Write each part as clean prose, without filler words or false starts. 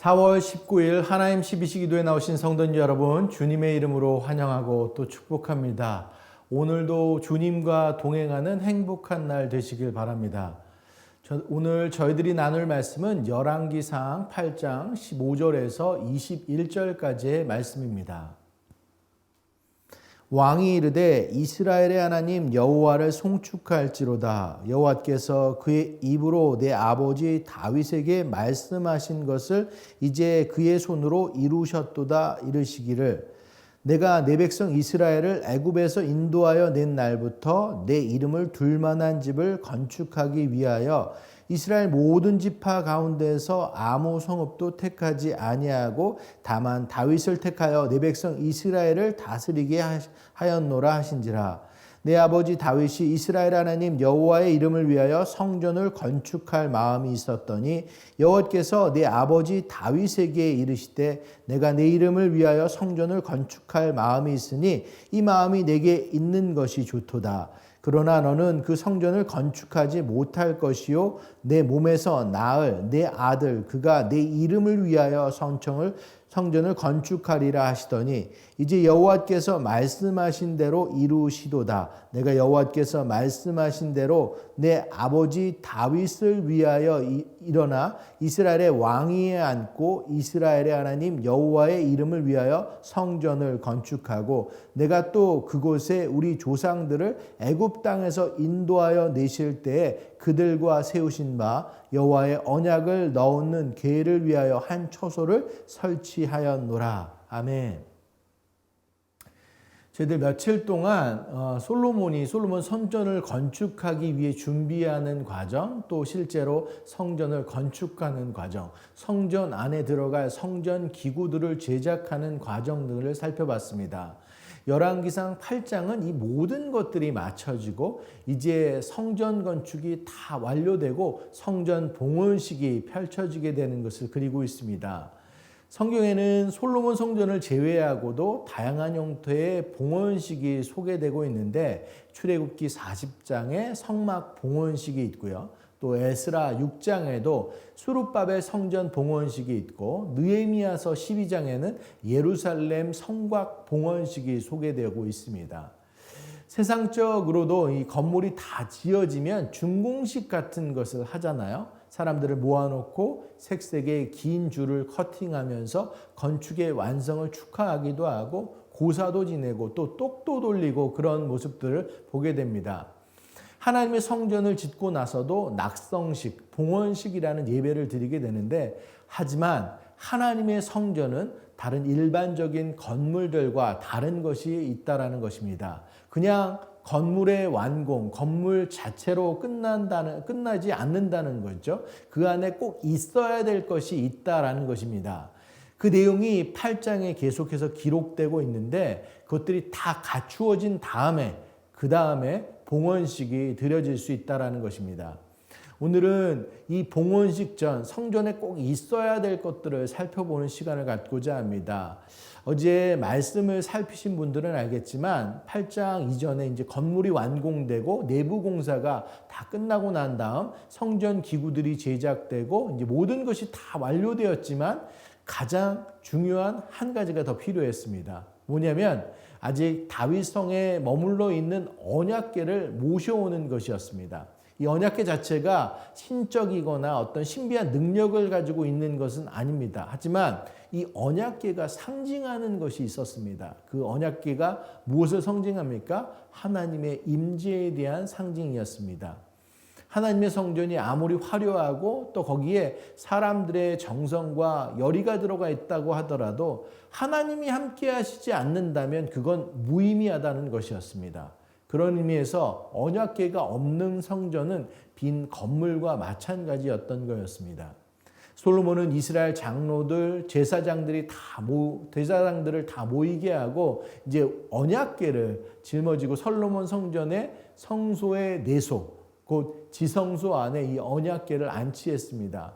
4월 19일 하나님 12시 기도에 나오신 성도님 여러분, 주님의 이름으로 환영하고 또 축복합니다. 오늘도 주님과 동행하는 행복한 날 되시길 바랍니다. 오늘 저희들이 나눌 말씀은 열왕기상 8장 15절에서 21절까지의 말씀입니다. 왕이 이르되 이스라엘의 하나님 여호와를 송축할지로다. 여호와께서 그의 입으로 내 아버지 다윗에게 말씀하신 것을 이제 그의 손으로 이루셨도다. 이르시기를 내가 내 백성 이스라엘을 애굽에서 인도하여 낸 날부터 내 이름을 둘 만한 집을 건축하기 위하여 이스라엘 모든 지파 가운데서 아무 성읍도 택하지 아니하고 다만 다윗을 택하여 내 백성 이스라엘을 다스리게 하였노라 하신지라. 내 아버지 다윗이 이스라엘 하나님 여호와의 이름을 위하여 성전을 건축할 마음이 있었더니 여호와께서 내 아버지 다윗에게 이르시되 내가 내 이름을 위하여 성전을 건축할 마음이 있으니 이 마음이 내게 있는 것이 좋도다. 그러나 너는 그 성전을 건축하지 못할 것이요 내 몸에서 낳을 내 아들 그가 내 이름을 위하여 성전을 건축하리라 하시더니 이제 여호와께서 말씀하신 대로 이루시도다. 내가 여호와께서 말씀하신 대로 내 아버지 다윗을 위하여 일어나 이스라엘의 왕위에 앉고 이스라엘의 하나님 여호와의 이름을 위하여 성전을 건축하고 내가 또 그곳에 우리 조상들을 애굽 땅에서 인도하여 내실 때에 그들과 세우신 바 여호와의 언약을 넣는 궤를 위하여 한 처소를 설치하였노라. 아멘. 저희들 며칠 동안 솔로몬 성전을 건축하기 위해 준비하는 과정, 또 실제로 성전을 건축하는 과정, 성전 안에 들어갈 성전 기구들을 제작하는 과정 등을 살펴봤습니다. 열왕기상 8장은 이 모든 것들이 맞춰지고 이제 성전 건축이 다 완료되고 성전 봉헌식이 펼쳐지게 되는 것을 그리고 있습니다. 성경에는 솔로몬 성전을 제외하고도 다양한 형태의 봉헌식이 소개되고 있는데 출애굽기 40장에 성막 봉헌식이 있고요. 또 에스라 6장에도 수룹바벨 성전 봉헌식이 있고 느헤미야서 12장에는 예루살렘 성곽 봉헌식이 소개되고 있습니다. 세상적으로도 이 건물이 다 지어지면 준공식 같은 것을 하잖아요. 사람들을 모아놓고 색색의 긴 줄을 커팅하면서 건축의 완성을 축하하기도 하고 고사도 지내고 또 똑도 돌리고 그런 모습들을 보게 됩니다. 하나님의 성전을 짓고 나서도 낙성식, 봉헌식이라는 예배를 드리게 되는데 하지만 하나님의 성전은 다른 일반적인 건물들과 다른 것이 있다라는 것입니다. 그냥 건물의 완공, 건물 자체로 끝나지 않는다는 거죠. 그 안에 꼭 있어야 될 것이 있다라는 것입니다. 그 내용이 8장에 계속해서 기록되고 있는데 그것들이 다 갖추어진 다음에 그 다음에 봉헌식이 드려질 수 있다라는 것입니다. 오늘은 이 봉헌식 전 성전에 꼭 있어야 될 것들을 살펴보는 시간을 갖고자 합니다. 어제 말씀을 살피신 분들은 알겠지만 8장 이전에 이제 건물이 완공되고 내부 공사가 다 끝나고 난 다음 성전 기구들이 제작되고 이제 모든 것이 다 완료되었지만 가장 중요한 한 가지가 더 필요했습니다. 뭐냐면 아직 다윗성에 머물러 있는 언약궤를 모셔오는 것이었습니다. 이 언약궤 자체가 신적이거나 어떤 신비한 능력을 가지고 있는 것은 아닙니다. 하지만 이 언약궤가 상징하는 것이 있었습니다. 그 언약궤가 무엇을 상징합니까? 하나님의 임재에 대한 상징이었습니다. 하나님의 성전이 아무리 화려하고 또 거기에 사람들의 정성과 열의가 들어가 있다고 하더라도 하나님이 함께 하시지 않는다면 그건 무의미하다는 것이었습니다. 그런 의미에서 언약궤가 없는 성전은 빈 건물과 마찬가지였던 거였습니다. 솔로몬은 이스라엘 장로들, 제사장들을 다 모이게 하고 이제 언약궤를 짊어지고 솔로몬 성전의 성소의 내소, 곧 지성소 안에 이 언약궤를 안치했습니다.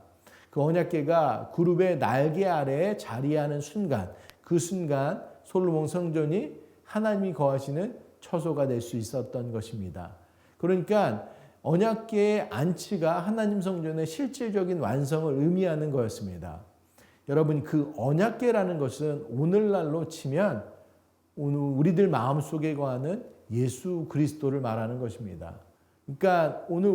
그 언약궤가 그룹의 날개 아래에 자리하는 순간, 그 순간 솔로몬 성전이 하나님이 거하시는 처소가 될 수 있었던 것입니다. 그러니까 언약궤의 안치가 하나님 성전의 실질적인 완성을 의미하는 거였습니다. 여러분, 그 언약궤라는 것은 오늘날로 치면 오늘 우리들 마음속에 거하는 예수 그리스도를 말하는 것입니다. 그러니까 오늘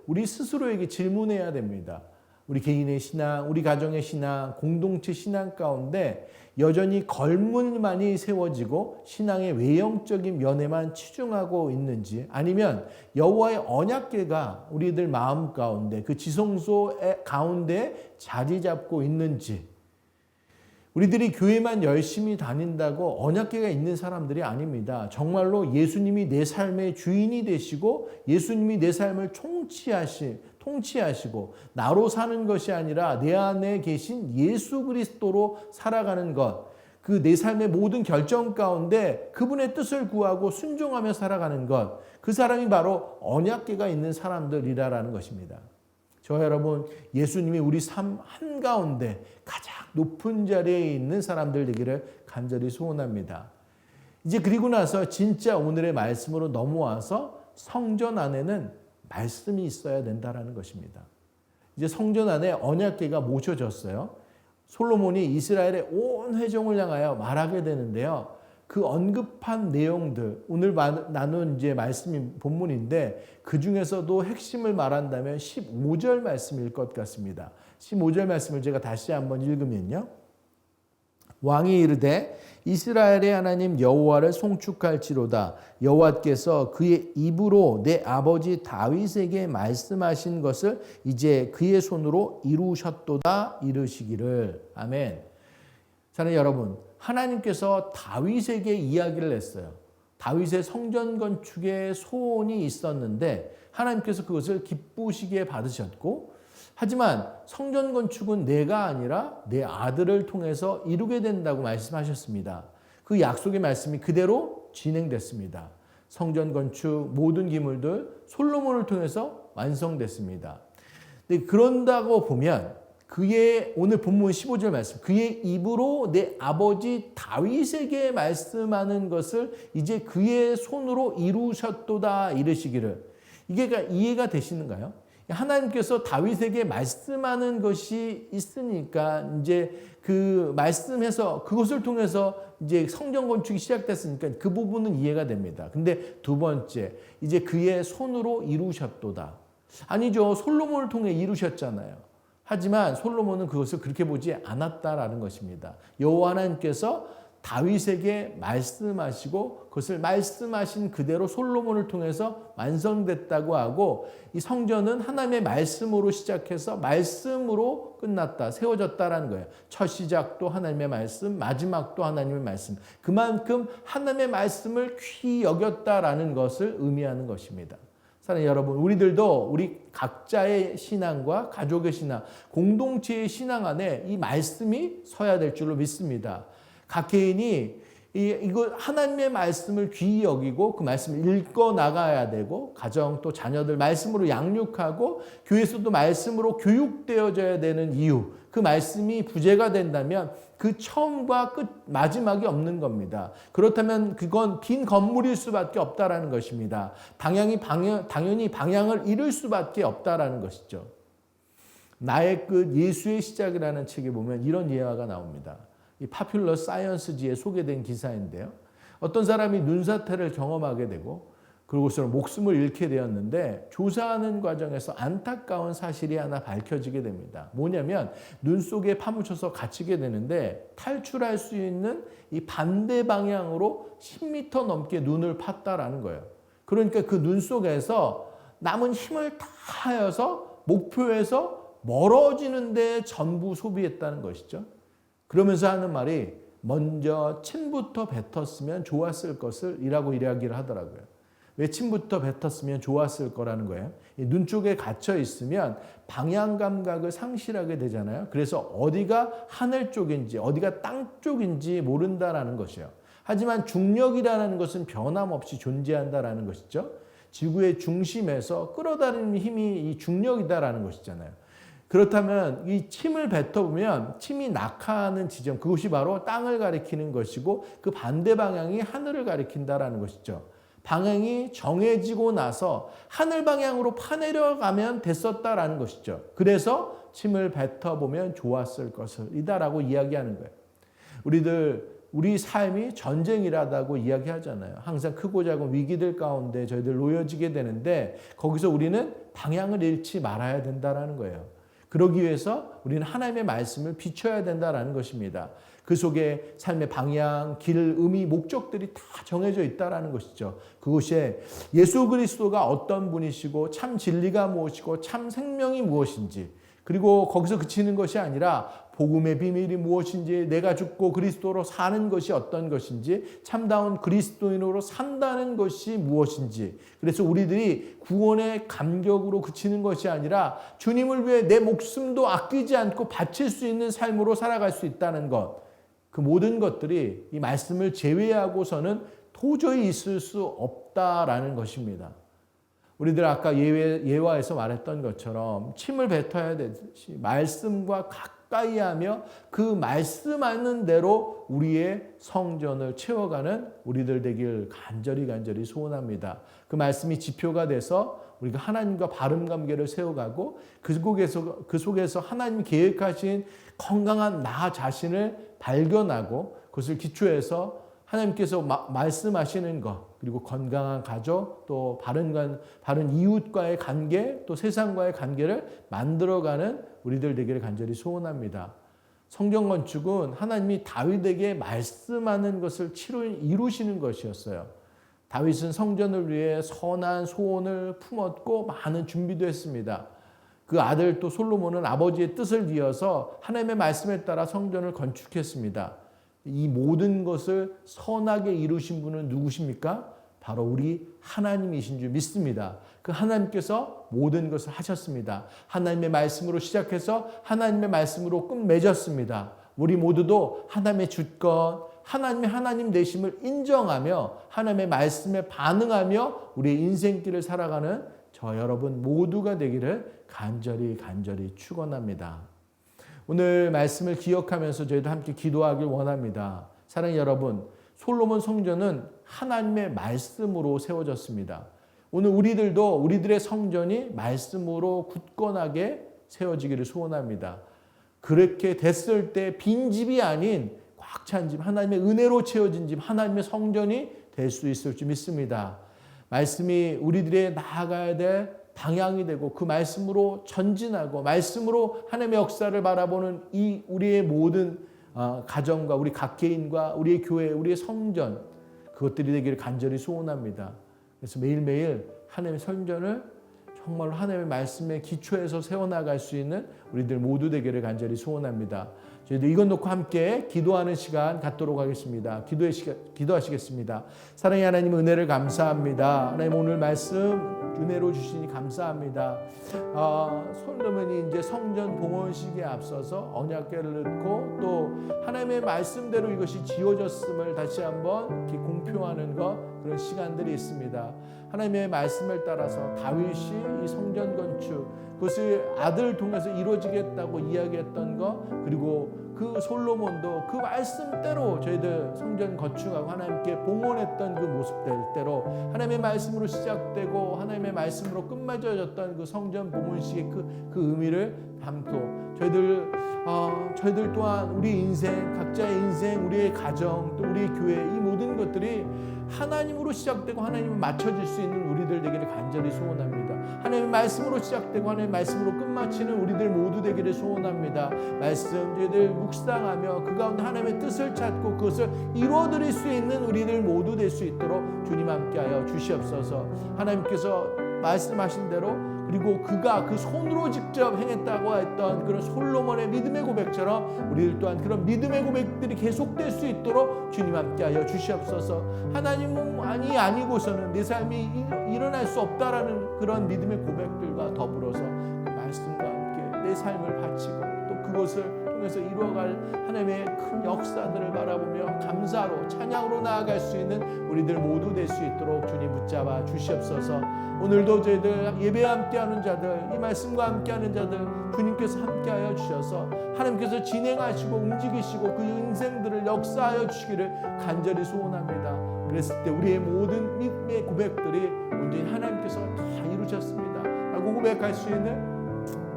우리 스스로에게 질문해야 됩니다. 우리 개인의 신앙, 우리 가정의 신앙, 공동체 신앙 가운데 여전히 걸물만이 세워지고 신앙의 외형적인 면에만 치중하고 있는지, 아니면 여호와의 언약궤가 우리들 마음 가운데 그 지성소 가운데 자리 잡고 있는지, 우리들이 교회만 열심히 다닌다고 언약궤가 있는 사람들이 아닙니다. 정말로 예수님이 내 삶의 주인이 되시고 예수님이 내 삶을 통치하시고 나로 사는 것이 아니라 내 안에 계신 예수 그리스도로 살아가는 것, 그 내 삶의 모든 결정 가운데 그분의 뜻을 구하고 순종하며 살아가는 것, 그 사람이 바로 언약궤가 있는 사람들이라는 것입니다. 저와 여러분, 예수님이 우리 삶 한가운데 가장 높은 자리에 있는 사람들 되기를 간절히 소원합니다. 이제 그리고 나서 진짜 오늘의 말씀으로 넘어와서 성전 안에는 말씀이 있어야 된다는 것입니다. 이제 성전 안에 언약궤가 모셔졌어요. 솔로몬이 이스라엘의 온 회종을 향하여 말하게 되는데요. 그 언급한 내용들, 오늘 나눈 이제 말씀이 본문인데 그 중에서도 핵심을 말한다면 15절 말씀일 것 같습니다. 15절 말씀을 제가 다시 한번 읽으면요. 왕이 이르되 이스라엘의 하나님 여호와를 송축할지로다. 여호와께서 그의 입으로 내 아버지 다윗에게 말씀하신 것을 이제 그의 손으로 이루셨도다 이르시기를. 아멘. 사랑하는 여러분, 하나님께서 다윗에게 이야기를 했어요. 다윗의 성전 건축에 소원이 있었는데 하나님께서 그것을 기쁘시게 받으셨고, 하지만 성전 건축은 내가 아니라 내 아들을 통해서 이루게 된다고 말씀하셨습니다. 그 약속의 말씀이 그대로 진행됐습니다. 성전 건축 모든 기물들 솔로몬을 통해서 완성됐습니다. 그런다고 보면 그의 오늘 본문 15절 말씀, 그의 입으로 내 아버지 다윗에게 말씀하는 것을 이제 그의 손으로 이루셨도다 이르시기를. 이게 이해가 되시는가요? 하나님께서 다윗에게 말씀하는 것이 있으니까 이제 그 말씀해서 그것을 통해서 이제 성전 건축이 시작됐으니까 그 부분은 이해가 됩니다. 근데 두 번째, 이제 그의 손으로 이루셨도다. 아니죠. 솔로몬을 통해 이루셨잖아요. 하지만 솔로몬은 그것을 그렇게 보지 않았다라는 것입니다. 여호와 하나님께서 다윗에게 말씀하시고 그것을 말씀하신 그대로 솔로몬을 통해서 완성됐다고 하고, 이 성전은 하나님의 말씀으로 시작해서 말씀으로 끝났다, 세워졌다라는 거예요. 첫 시작도 하나님의 말씀, 마지막도 하나님의 말씀. 그만큼 하나님의 말씀을 귀히 여겼다라는 것을 의미하는 것입니다. 사랑하는 여러분, 우리들도 우리 각자의 신앙과 가족의 신앙, 공동체의 신앙 안에 이 말씀이 서야 될 줄로 믿습니다. 각 개인이 이거 하나님의 말씀을 귀히 여기고 그 말씀을 읽어 나가야 되고, 가정 또 자녀들 말씀으로 양육하고 교회에서도 말씀으로 교육되어져야 되는 이유, 그 말씀이 부재가 된다면 그 처음과 끝 마지막이 없는 겁니다. 그렇다면 그건 빈 건물일 수밖에 없다라는 것입니다. 당연히 방향을 잃을 수밖에 없다라는 것이죠. 나의 끝 예수의 시작이라는 책에 보면 이런 예화가 나옵니다. 이 파퓰러 사이언스지에 소개된 기사인데요. 어떤 사람이 눈사태를 경험하게 되고 그곳으로 목숨을 잃게 되었는데, 조사하는 과정에서 안타까운 사실이 하나 밝혀지게 됩니다. 뭐냐면 눈 속에 파묻혀서 갇히게 되는데 탈출할 수 있는 이 반대 방향으로 10m 넘게 눈을 팠다라는 거예요. 그러니까 그 눈 속에서 남은 힘을 다 하여서 목표에서 멀어지는 데 전부 소비했다는 것이죠. 그러면서 하는 말이 먼저 침부터 뱉었으면 좋았을 것을 이라고 이야기를 하더라고요. 왜 침부터 뱉었으면 좋았을 거라는 거예요? 눈 쪽에 갇혀 있으면 방향 감각을 상실하게 되잖아요. 그래서 어디가 하늘 쪽인지 어디가 땅 쪽인지 모른다라는 것이에요. 하지만 중력이라는 것은 변함없이 존재한다라는 것이죠. 지구의 중심에서 끌어다니는 힘이 이 중력이다라는 것이잖아요. 그렇다면 이 침을 뱉어보면 침이 낙하하는 지점, 그것이 바로 땅을 가리키는 것이고 그 반대 방향이 하늘을 가리킨다라는 것이죠. 방향이 정해지고 나서 하늘 방향으로 파내려가면 됐었다라는 것이죠. 그래서 침을 뱉어보면 좋았을 것이다라고 이야기하는 거예요. 우리 삶이 전쟁이라고 이야기하잖아요. 항상 크고 작은 위기들 가운데 저희들 놓여지게 되는데 거기서 우리는 방향을 잃지 말아야 된다는 거예요. 그러기 위해서 우리는 하나님의 말씀을 비춰야 된다는 것입니다. 그 속에 삶의 방향, 길, 의미, 목적들이 다 정해져 있다는 것이죠. 그것이 예수 그리스도가 어떤 분이시고 참 진리가 무엇이고 참 생명이 무엇인지, 그리고 거기서 그치는 것이 아니라 복음의 비밀이 무엇인지, 내가 죽고 그리스도로 사는 것이 어떤 것인지, 참다운 그리스도인으로 산다는 것이 무엇인지, 그래서 우리들이 구원의 감격으로 그치는 것이 아니라 주님을 위해 내 목숨도 아끼지 않고 바칠 수 있는 삶으로 살아갈 수 있다는 것, 그 모든 것들이 이 말씀을 제외하고서는 도저히 있을 수 없다라는 것입니다. 우리들 아까 예화에서 말했던 것처럼 침을 뱉어야 되듯이 말씀과 가까이 하며 그 말씀하는 대로 우리의 성전을 채워가는 우리들 되길 간절히 소원합니다. 그 말씀이 지표가 돼서 우리가 하나님과 바른 관계를 세워가고 그 속에서 하나님 계획하신 건강한 나 자신을 발견하고 그것을 기초해서 하나님께서 말씀하시는 것, 그리고 건강한 가족, 또 바른 이웃과의 관계, 또 세상과의 관계를 만들어가는 우리들 되기를 간절히 소원합니다. 성전 건축은 하나님이 다윗에게 말씀하는 것을 이루시는 것이었어요. 다윗은 성전을 위해 선한 소원을 품었고 많은 준비도 했습니다. 그 아들 또 솔로몬은 아버지의 뜻을 이어서 하나님의 말씀에 따라 성전을 건축했습니다. 이 모든 것을 선하게 이루신 분은 누구십니까? 바로 우리 하나님이신 줄 믿습니다. 그 하나님께서 모든 것을 하셨습니다. 하나님의 말씀으로 시작해서 하나님의 말씀으로 끝맺었습니다. 우리 모두도 하나님의 주권, 하나님의 하나님 되심을 인정하며 하나님의 말씀에 반응하며 우리의 인생길을 살아가는 저 여러분 모두가 되기를 간절히 축원합니다. 오늘 말씀을 기억하면서 저희도 함께 기도하길 원합니다. 사랑하는 여러분, 솔로몬 성전은 하나님의 말씀으로 세워졌습니다. 오늘 우리들도 우리들의 성전이 말씀으로 굳건하게 세워지기를 소원합니다. 그렇게 됐을 때 빈집이 아닌 꽉 찬 집, 하나님의 은혜로 채워진 집, 하나님의 성전이 될 수 있을 줄 믿습니다. 말씀이 우리들의 나아가야 될 방향이 되고 그 말씀으로 전진하고 말씀으로 하나님의 역사를 바라보는 이 우리의 모든 가정과 우리 각 개인과 우리의 교회, 우리의 성전, 그것들이 되기를 간절히 소원합니다. 그래서 매일매일 하나님의 성전을 정말로 하나님의 말씀에 기초해서 세워나갈 수 있는 우리들 모두 되기를 간절히 소원합니다. 저희도 이것 놓고 함께 기도하는 시간 갖도록 하겠습니다. 기도하시겠습니다. 사랑의 하나님, 은혜를 감사합니다. 하나님, 오늘 말씀 은혜로 주시니 감사합니다. 솔로몬이 이제 성전 봉헌식에 앞서서 언약궤를 넣고 또 하나님의 말씀대로 이것이 지어졌음을 다시 한번 이렇게 공표하는 그런 시간들이 있습니다. 하나님의 말씀을 따라서 다윗이 이 성전 건축, 그것을 아들을 통해서 이루어지겠다고 이야기했던 것, 그리고 그 솔로몬도 그 말씀대로 저희들 성전 건축하고 하나님께 봉헌했던 그 모습대로 하나님의 말씀으로 시작되고 하나님의 말씀으로 끝맺어졌던 그 성전 봉헌식의 그 의미를 담고 저희들 또한 우리 인생, 각자의 인생, 우리의 가정, 또 우리의 교회, 이 모든 것들이 하나님으로 시작되고 하나님을 맞춰질 수 있는 우리들 되기를 간절히 소원합니다. 하나님의 말씀으로 시작되고 하나님의 말씀으로 끝마치는 우리들 모두 되기를 소원합니다. 말씀 저희들 묵상하며 그 가운데 하나님의 뜻을 찾고 그것을 이루어드릴 수 있는 우리들 모두 될 수 있도록 주님 함께하여 주시옵소서. 하나님께서 말씀하신 대로, 그리고 그가 그 손으로 직접 행했다고 했던 그런 솔로몬의 믿음의 고백처럼 우리들 또한 그런 믿음의 고백들이 계속될 수 있도록 주님 함께하여 주시옵소서. 하나님이 아니고서는 내 삶이 일어날 수 없다라는 그런 믿음의 고백들과 더불어서 그 말씀과 함께 내 삶을 바치고 또 그것을 통해서 이루어갈 하나님의 큰 역사들을 바라보며 감사로 찬양으로 나아갈 수 있는 우리들 모두 될 수 있도록 주님 붙잡아 주시옵소서. 오늘도 저희들 예배에 함께하는 자들, 이 말씀과 함께하는 자들 주님께서 함께하여 주셔서 하나님께서 진행하시고 움직이시고 그 인생들을 역사하여 주시기를 간절히 소원합니다. 우리 그랬을 때 우리의 모든 믿음의 고백들이 온전히 하나님께서 다 이루셨습니다 라고 고백할 수 있는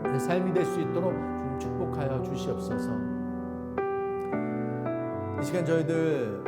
우리 삶이 될 수 있도록 주님 축복하여 주시옵소서. 이 시간 저희들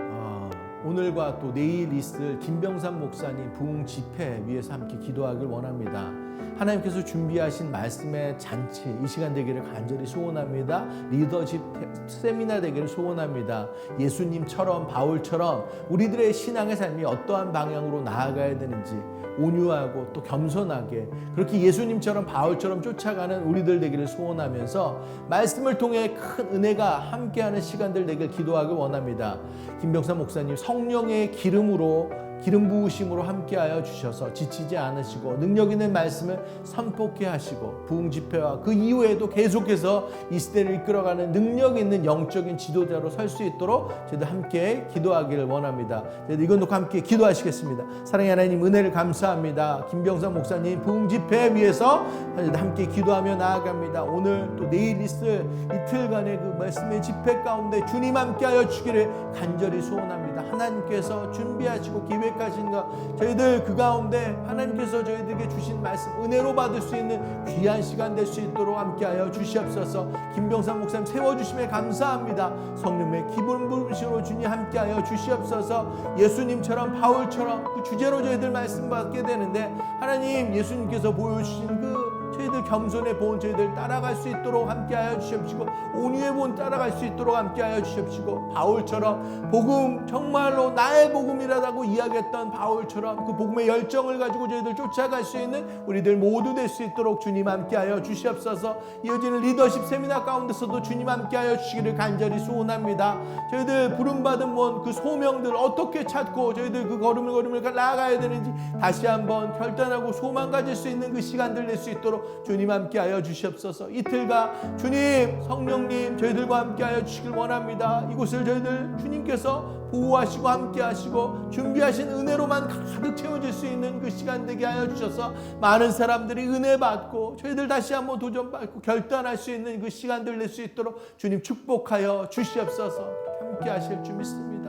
오늘과 또 내일 있을 김병삼 목사님 부흥 집회 위해서 함께 기도하길 원합니다. 하나님께서 준비하신 말씀의 잔치 이 시간 되기를 간절히 소원합니다. 리더십 세미나 되기를 소원합니다. 예수님처럼 바울처럼 우리들의 신앙의 삶이 어떠한 방향으로 나아가야 되는지 온유하고 또 겸손하게 그렇게 예수님처럼 바울처럼 쫓아가는 우리들 되기를 소원하면서 말씀을 통해 큰 은혜가 함께하는 시간들 되길 기도하길 원합니다. 김병삼 목사님 성령의 기름 부으심으로 함께하여 주셔서 지치지 않으시고 능력 있는 말씀을 선포케 하시고 부흥 집회와 그 이후에도 계속해서 이 시대를 이끌어가는 능력 있는 영적인 지도자로 설 수 있도록 저희들 함께 기도하기를 원합니다. 저희들 이건 놓고 함께 기도하시겠습니다. 사랑의 하나님 은혜를 감사합니다. 김병삼 목사님 부흥 집회 위해서 함께 기도하며 나아갑니다. 오늘 또 내일 있을 이틀간의 그 말씀의 집회 가운데 주님 함께하여 주기를 간절히 소원합니다. 하나님께서 준비하시고 계획하신 것 저희들 그 가운데 하나님께서 저희들에게 주신 말씀 은혜로 받을 수 있는 귀한 시간 될 수 있도록 함께하여 주시옵소서. 김병삼 목사님 세워주심에 감사합니다. 성령의 기름 부으심으로 주님 함께하여 주시옵소서. 예수님처럼 바울처럼 그 주제로 저희들 말씀 받게 되는데 하나님 예수님께서 보여주신 그 저희들 겸손의 본 저희들 따라갈 수 있도록 함께하여 주시옵시고 온유의 본 따라갈 수 있도록 함께하여 주시옵시고 바울처럼 복음 정말로 나의 복음이라고 이야기했던 바울처럼 그 복음의 열정을 가지고 저희들 쫓아갈 수 있는 우리들 모두 될 수 있도록 주님 함께하여 주시옵소서. 이어지는 리더십 세미나 가운데서도 주님 함께하여 주시기를 간절히 소원합니다. 저희들 부름받은 그 소명들 어떻게 찾고 저희들 그 걸음을 나아가야 되는지 다시 한번 결단하고 소망 가질 수 있는 그 시간들 낼 수 있도록 주님 함께하여 주시옵소서. 이틀가 주님 성령님 저희들과 함께하여 주시길 원합니다. 이곳을 저희들 주님께서 보호하시고 함께하시고 준비하신 은혜로만 가득 채워질 수 있는 그 시간 되게 하여 주셔서 많은 사람들이 은혜 받고 저희들 다시 한번 도전받고 결단할 수 있는 그 시간들 낼 수 있도록 주님 축복하여 주시옵소서. 함께하실 줄 믿습니다.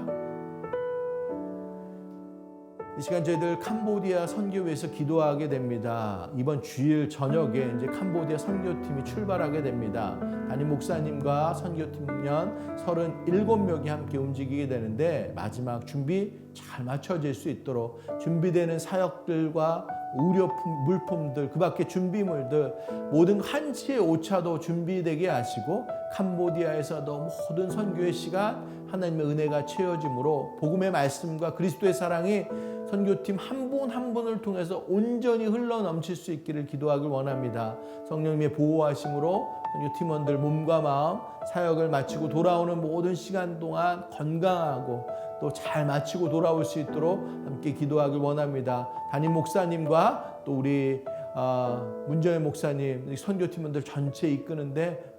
이 시간 저희들 캄보디아 선교회에서 기도하게 됩니다. 이번 주일 저녁에 이제 캄보디아 선교팀이 출발하게 됩니다. 담임 목사님과 선교팀원 37명이 함께 움직이게 되는데 마지막 준비 잘 맞춰질 수 있도록 준비되는 사역들과 의료품, 물품들, 그 밖에 준비물들 모든 한치의 오차도 준비되게 하시고 캄보디아에서도 모든 선교의 시간 하나님의 은혜가 채워짐으로 복음의 말씀과 그리스도의 사랑이 선교팀 한 분 한 분을 통해서 온전히 흘러넘칠 수 있기를 기도하길 원합니다. 성령님의 보호하심으로 선교팀원들 몸과 마음 사역을 마치고 돌아오는 모든 시간 동안 건강하고 또 잘 마치고 돌아올 수 있도록 함께 기도하길 원합니다. 담임 목사님과 또 우리 문정혜 목사님 선교팀원들 전체 이끄는데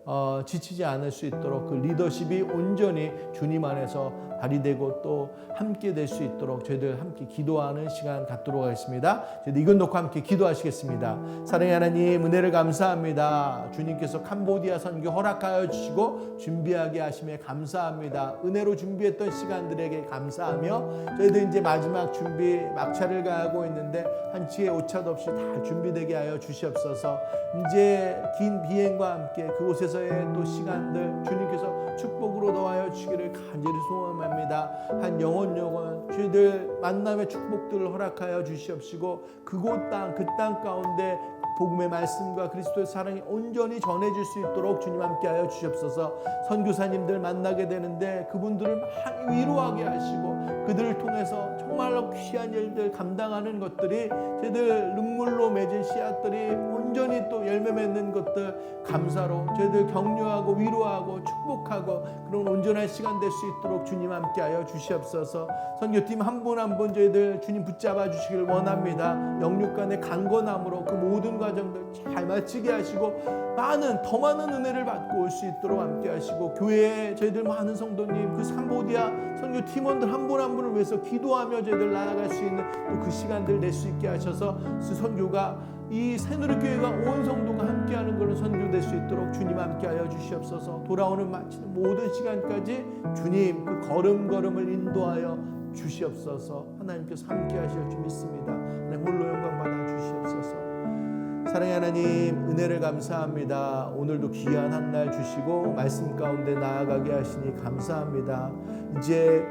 지치지 않을 수 있도록 그 리더십이 온전히 주님 안에서 발휘되고 또 함께 될 수 있도록 저희들 함께 기도하는 시간 갖도록 하겠습니다. 저희들 이건 놓고 함께 기도하시겠습니다. 사랑의 하나님 은혜를 감사합니다. 주님께서 캄보디아 선교 허락하여 주시고 준비하게 하심에 감사합니다. 은혜로 준비했던 시간들에게 감사하며 저희들 이제 마지막 준비 막차를 가고 있는데 한치의 오차도 없이 다 준비되게 하여 주시옵소서. 이제 긴 비행과 함께 그곳에서의 또 시간들 주님께서 축복으로 더하여 주시기를 간절히 소원합니다. 한 영혼 저희들 만남의 축복들을 허락하여 주시옵시고 그곳 땅 그 땅 가운데 복음의 말씀과 그리스도의 사랑이 온전히 전해질 수 있도록 주님 함께하여 주시옵소서. 선교사님들 만나게 되는데 그분들을 많이 위로하게 하시고 그들을 통해서 정말로 귀한 일들 감당하는 것들이 저희들 눈물로 맺은 씨앗들이 온전히 또 열매 맺는 것들 감사로 저희들 격려하고 위로하고 축복하고 그런 온전한 시간 될 수 있도록 주님 함께하여 주시옵소서. 선교팀 한 분 한 분 저희들 주님 붙잡아 주시길 원합니다. 영육간의 강건함으로 그 모든 과정들 잘 마치게 하시고 더 많은 은혜를 받고 올 수 있도록 함께 하시고 교회에 저희들 많은 성도님 그 캄보디아 선교 팀원들 한 분 한 분을 위해서 기도하며 저희들 나아갈 수 있는 또 그 시간들 낼 수 있게 하셔서 그 선교가 이 새누리교회가 온 성도가 함께하는 그런 선교될 수 있도록 주님 함께하여 주시옵소서. 돌아오는 마치는 모든 시간까지 주님 그 걸음걸음을 인도하여 주시옵소서. 하나님께서 함께 하실 줄 믿습니다. 하나님 홀로 영광 받아 주시옵소서. 사랑의 하나님, 은혜를 감사합니다. 오늘도 귀한 한 날 주시고 말씀 가운데 나아가게 하시니 감사합니다. 이제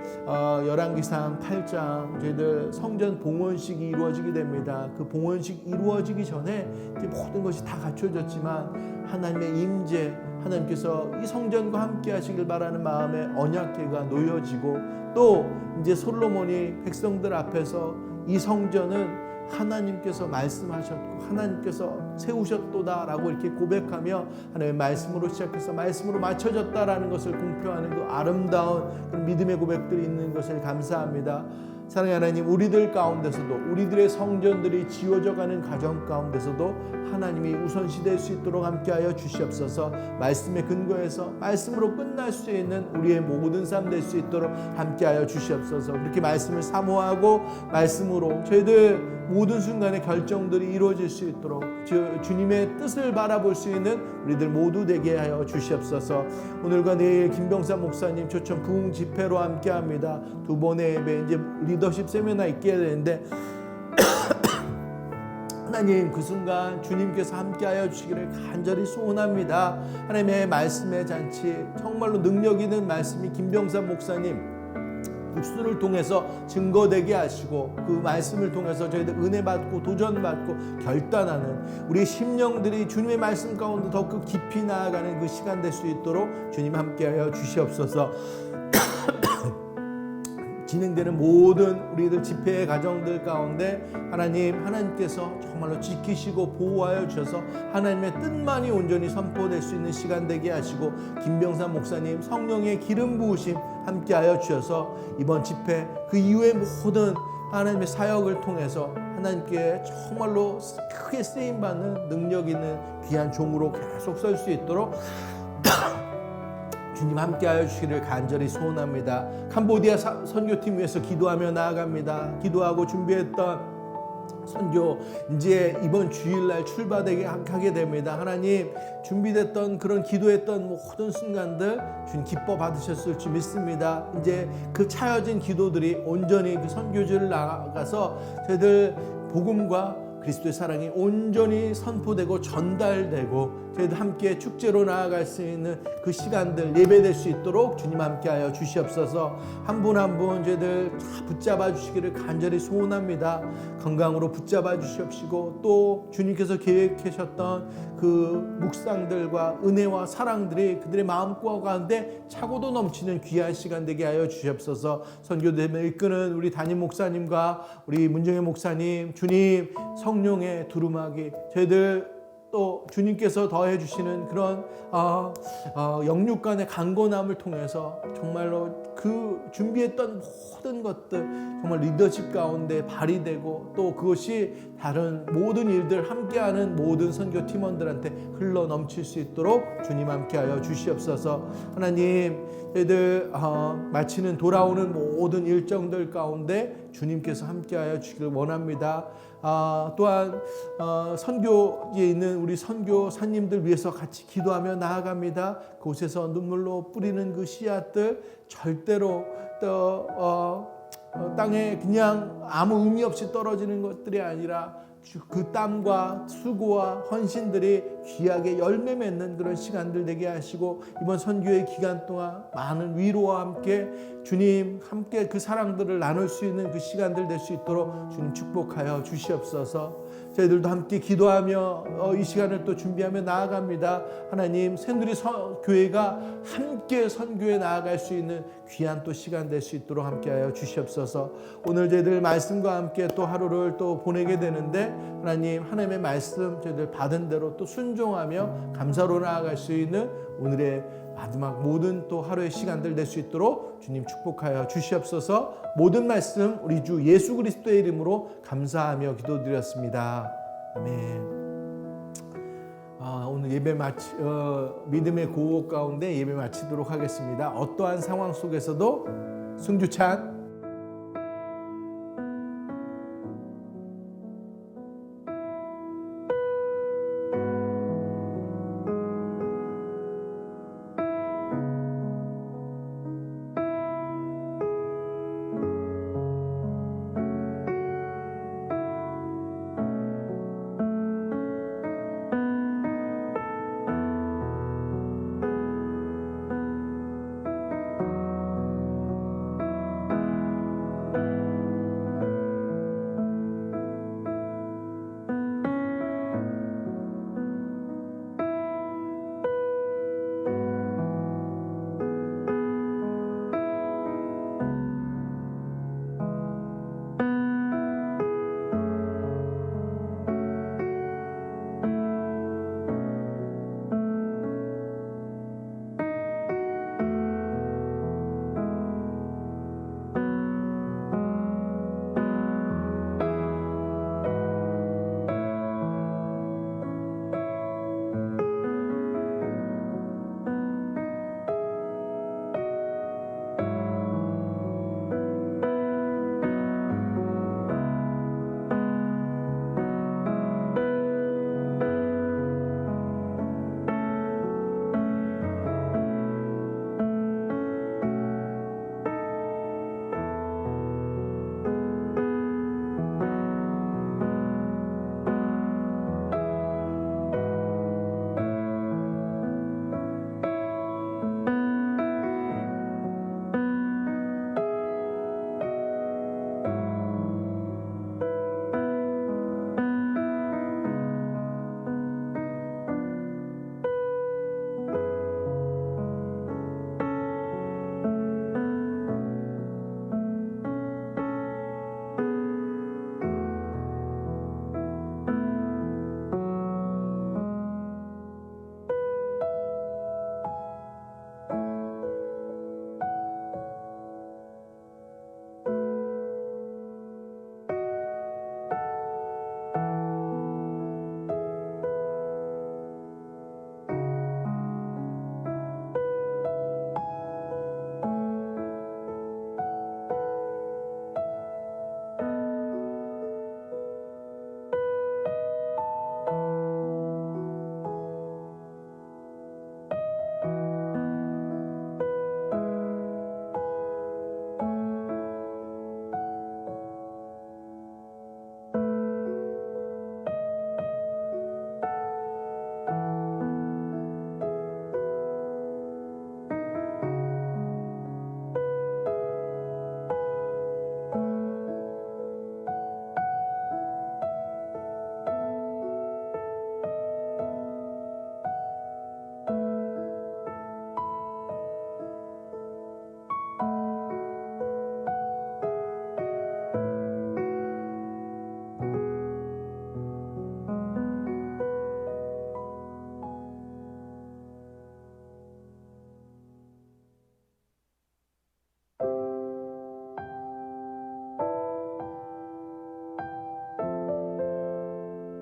열왕기상 8장 저희들 성전 봉헌식이 이루어지게 됩니다. 그 봉헌식 이루어지기 전에 이제 모든 것이 다 갖춰졌지만 하나님의 임재, 하나님께서 이 성전과 함께 하시길 바라는 마음에 언약궤가 놓여지고, 또 이제 솔로몬이 백성들 앞에서 이 성전은 하나님께서 말씀하셨고 하나님께서 세우셨도다라고 이렇게 고백하며 하나님의 말씀으로 시작해서 말씀으로 맞춰졌다라는 것을 공표하는 그 아름다운 그런 믿음의 고백들이 있는 것을 감사합니다. 사랑의 하나님, 우리들 가운데서도, 우리들의 성전들이 지어져 가는 가정 가운데서도 하나님이 우선시될 수 있도록 함께하여 주시옵소서. 말씀의 근거에서 말씀으로 끝날 수 있는 우리의 모든 삶 될 수 있도록 함께하여 주시옵소서. 그렇게 말씀을 사모하고 말씀으로 저희들 모든 순간의 결정들이 이루어질 수 있도록 주님의 뜻을 바라볼 수 있는 우리들 모두 되게 하여 주시옵소서. 오늘과 내일 김병삼 목사님 초청 부흥 집회로 함께합니다. 두 번의 예배, 이제 리더십 세미나 있게 되는데 하나님, 그 순간 주님께서 함께하여 주시기를 간절히 소원합니다. 하나님의 말씀의 잔치, 정말로 능력 있는 말씀이 김병삼 목사님 입술을 통해서 증거되게 하시고, 그 말씀을 통해서 저희들 은혜 받고 도전 받고 결단하는 우리 심령들이 주님의 말씀 가운데 더 그 깊이 나아가는 그 시간 될 수 있도록 주님 함께하여 주시옵소서. 진행되는 모든 우리들 집회의 가정들 가운데 하나님께서 정말로 지키시고 보호하여 주셔서 하나님의 뜻만이 온전히 선포될 수 있는 시간 되게 하시고, 김병삼 목사님 성령의 기름 부으심 함께하여 주셔서 이번 집회 그 이후의 모든 하나님의 사역을 통해서 하나님께 정말로 크게 쓰임받는 능력 있는 귀한 종으로 계속 설 수 있도록 주님 함께하여 주시기를 간절히 소원합니다. 캄보디아 선교팀 위해서 기도하며 나아갑니다. 기도하고 준비했던 선교 이제 이번 주일날 출발하게 하게 됩니다. 하나님, 준비됐던 그런 기도했던 모든 순간들 주님 기뻐 받으셨을 줄 믿습니다. 이제 그 차여진 기도들이 온전히 그 선교지를 나가서 저희들 복음과 그리스도의 사랑이 온전히 선포되고 전달되고 저희들 함께 축제로 나아갈 수 있는 그 시간들 예배될 수 있도록 주님 함께하여 주시옵소서. 한 분 한 분 저희들 다 붙잡아 주시기를 간절히 소원합니다. 건강으로 붙잡아 주시옵시고, 또 주님께서 계획하셨던 그 묵상들과 은혜와 사랑들이 그들의 마음 가운데 차고도 넘치는 귀한 시간 되게 하여 주시옵소서. 선교대회를 이끄는 우리 담임 목사님과 우리 문정혜 목사님, 주님 성령의 두루마기, 저희들 또 주님께서 더해 주시는 그런 영육간의 강건함을 통해서 정말로 그 준비했던 모든 것들 정말 리더십 가운데 발휘되고, 또 그것이 다른 모든 일들 함께하는 모든 선교 팀원들한테 흘러 넘칠 수 있도록 주님 함께하여 주시옵소서. 하나님, 저희들 마치는 돌아오는 모든 일정들 가운데 주님께서 함께하여 주시길 원합니다. 또한 선교에 있는 우리 선교사님들 위해서 같이 기도하며 나아갑니다. 그곳에서 눈물로 뿌리는 그 씨앗들 절대로 땅에 그냥 아무 의미 없이 떨어지는 것들이 아니라 그 땀과 수고와 헌신들이 귀하게 열매 맺는 그런 시간들 되게 하시고, 이번 선교의 기간 동안 많은 위로와 함께 주님 함께 그 사랑들을 나눌 수 있는 그 시간들 될 수 있도록 주님 축복하여 주시옵소서. 저희들도 함께 기도하며 이 시간을 또 준비하며 나아갑니다. 하나님, 새누리 교회가 함께 선교에 나아갈 수 있는 귀한 또 시간 될 수 있도록 함께하여 주시옵소서. 오늘 저희들 말씀과 함께 또 하루를 또 보내게 되는데, 하나님, 하나님의 말씀 저희들 받은 대로 또 순종하며 감사로 나아갈 수 있는 오늘의 마지막 모든 또 하루의 시간들 될 수 있도록 주님 축복하여 주시옵소서. 모든 말씀 우리 주 예수 그리스도의 이름으로 감사하며 기도드렸습니다. 아멘. 오늘 예배 믿음의 고혹 가운데 예배 마치도록 하겠습니다. 어떠한 상황 속에서도 승주찬